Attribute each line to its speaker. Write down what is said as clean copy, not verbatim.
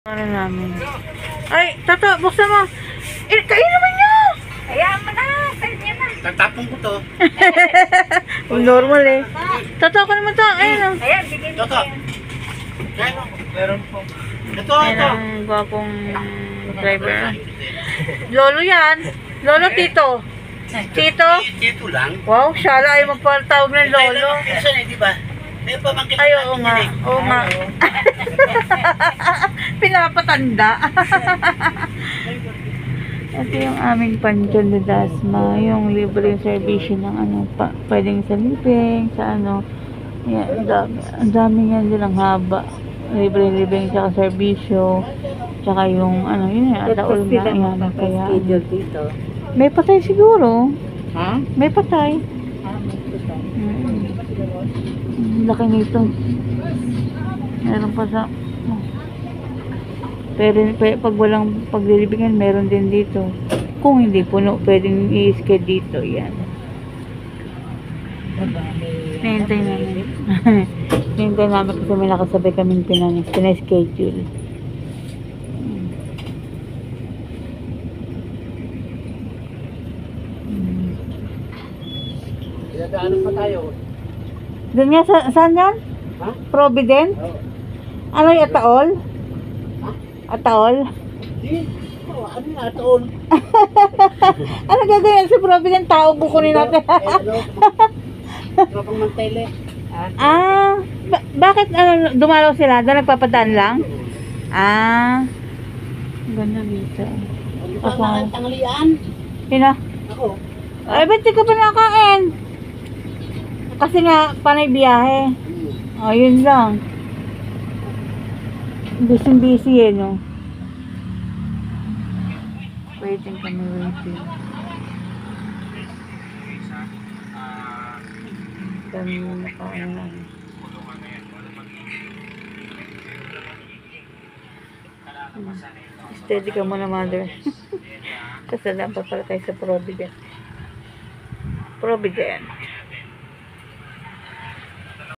Speaker 1: Ano namin? Ay, Toto, buksan mo. Kain naman niyo!
Speaker 2: Hayaan mo na. Kain niya na.
Speaker 3: Tatapon ko to.
Speaker 1: Normal eh. Toto, ako naman to. Ayun o.
Speaker 2: Ayan, bigyan mo.
Speaker 3: Toto. Meron po. Ito,
Speaker 1: Ayun
Speaker 3: ito.
Speaker 1: ang gwapong driver. Lolo yan. Lolo, tito. Tito?
Speaker 3: Dito lang.
Speaker 1: Wow, shala ay magpatawag ng lolo.
Speaker 3: Minsan eh, di ba? May pamangkin
Speaker 1: Ay, oo nga. Oo nga. Pinapatanda. Ito yung aming Panchon de Dasma. Yung libreng servisyo ng ano, pwedeng sa living, sa ano. Yan, ang dami yan din ang haba. Libreng tsaka servisyo. Tsaka yung ano, yun yung ataol na yan. Kaya, may patay siguro.
Speaker 3: Ha?
Speaker 1: May patay. Laki nito. Meron pa sa pero pag walang paglilibingan meron din dito. Kung hindi puno pwedeng i-sked dito. Yan. Hintay namin. Hintay namin kasi may nakasabay kaming pina-schedule.
Speaker 3: Dadaanan pa tayo.
Speaker 1: Doon nga, saan yan?
Speaker 3: Ha?
Speaker 1: Provident? Ano yung Ataol? Ataol?
Speaker 3: Di. Ano yung ataon?
Speaker 1: Ano gagawin sa Provident? Tao kukunin natin.
Speaker 3: Tropang Mantele.
Speaker 1: Bakit ano, dumalaw sila? Doon nagpapadaan lang? Ganda dito.
Speaker 3: Ako. Tanghalian.
Speaker 1: Sino?
Speaker 3: Ako.
Speaker 1: Ay, ba't di ka pa nakain? Kasi nga, panay biyahe. Yun lang. Busy eh, no? Waiting kami, waiting. Dami mo nakain lang. Steady ka muna, mother. Kasi dapat pala tayo sa Provident. Provident.